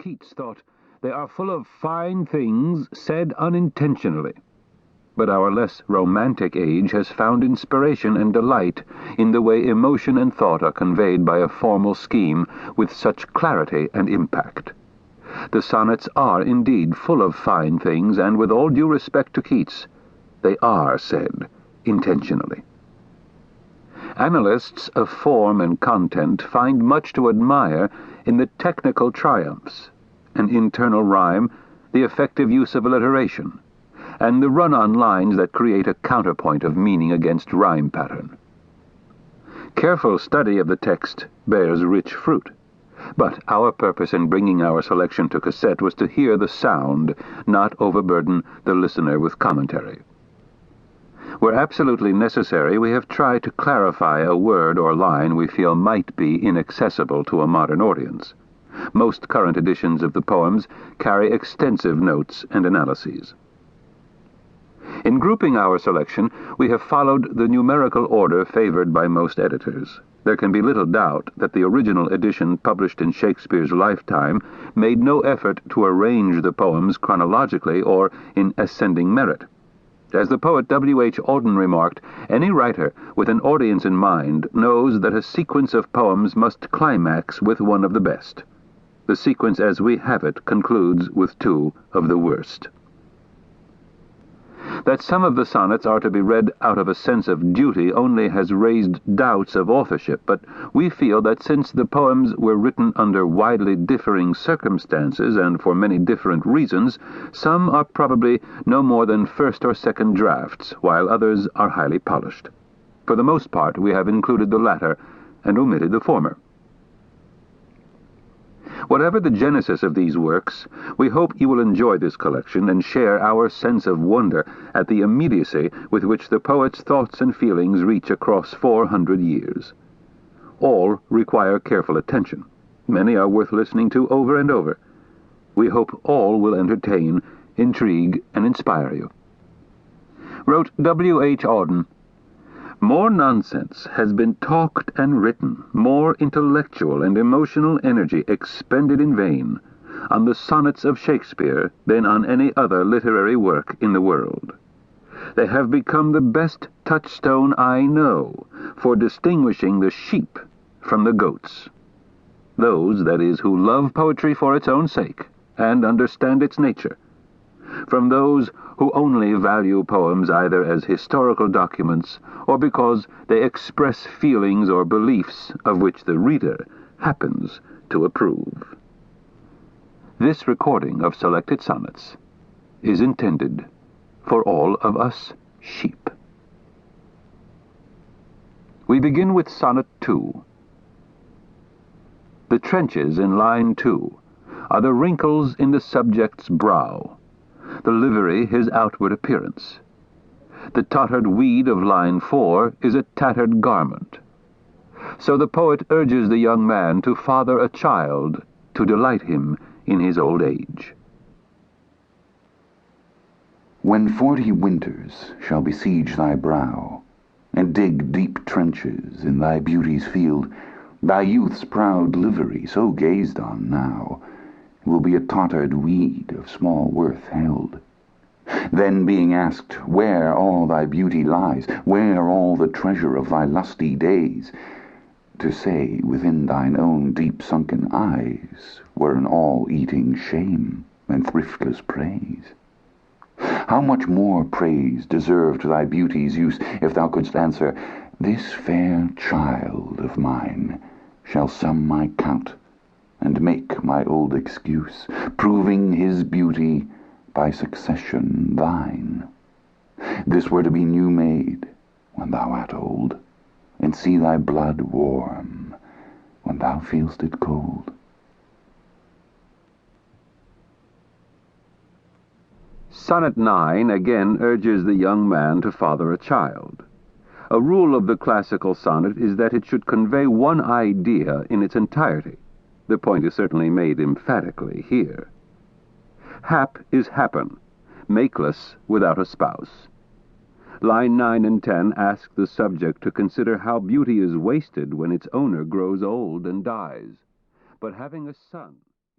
Keats thought, "They are full of fine things said unintentionally." But our less romantic age has found inspiration and delight in the way emotion and thought are conveyed by a formal scheme with such clarity and impact. The sonnets are indeed full of fine things, and with all due respect to Keats, they are said intentionally. Analysts of form and content find much to admire in the technical triumphs, an internal rhyme, the effective use of alliteration, and the run-on lines that create a counterpoint of meaning against rhyme pattern. Careful study of the text bears rich fruit, but our purpose in bringing our selection to cassette was to hear the sound, not overburden the listener with commentary. Where absolutely necessary, we have tried to clarify a word or line we feel might be inaccessible to a modern audience. Most current editions of the poems carry extensive notes and analyses. In grouping our selection, we have followed the numerical order favored by most editors. There can be little doubt that the original edition published in Shakespeare's lifetime made no effort to arrange the poems chronologically or in ascending merit. As the poet W.H. Auden remarked, any writer with an audience in mind knows that a sequence of poems must climax with one of the best. The sequence as we have it concludes with two of the worst. That some of the sonnets are to be read out of a sense of duty only has raised doubts of authorship, but we feel that since the poems were written under widely differing circumstances and for many different reasons, some are probably no more than first or second drafts, while others are highly polished. For the most part, we have included the latter and omitted the former. Whatever the genesis of these works, we hope you will enjoy this collection and share our sense of wonder at the immediacy with which the poet's thoughts and feelings reach across 400 years. All require careful attention. Many are worth listening to over and over. We hope all will entertain, intrigue, and inspire you. Wrote W.H. Auden, "More nonsense has been talked and written, more intellectual and emotional energy expended in vain, on the sonnets of Shakespeare than on any other literary work in the world. They have become the best touchstone I know for distinguishing the sheep from the goats. Those, that is, who love poetry for its own sake and understand its nature, from those who only value poems either as historical documents or because they express feelings or beliefs of which the reader happens to approve." This recording of selected sonnets is intended for all of us sheep. We begin with Sonnet 2. The trenches in line 2 are the wrinkles in the subject's brow, the livery his outward appearance. The tottered weed of line 4 is a tattered garment. So the poet urges the young man to father a child to delight him in his old age. When 40 winters shall besiege thy brow, and dig deep trenches in thy beauty's field, thy youth's proud livery, so gazed on now, will be a tottered weed of small worth held. Then being asked where all thy beauty lies, where all the treasure of thy lusty days, to say within thine own deep-sunken eyes were an all-eating shame and thriftless praise. How much more praise deserved thy beauty's use if thou couldst answer, "This fair child of mine shall sum my count and make my old excuse, proving his beauty by succession thine. This were to be new made when thou art old, and see thy blood warm when thou feelst it cold." Sonnet 9 again urges the young man to father a child. A rule of the classical sonnet is that it should convey one idea in its entirety. The point is certainly made emphatically here. Hap is happen, makeless without a spouse. Line 9 and 10 ask the subject to consider how beauty is wasted when its owner grows old and dies. But having a son...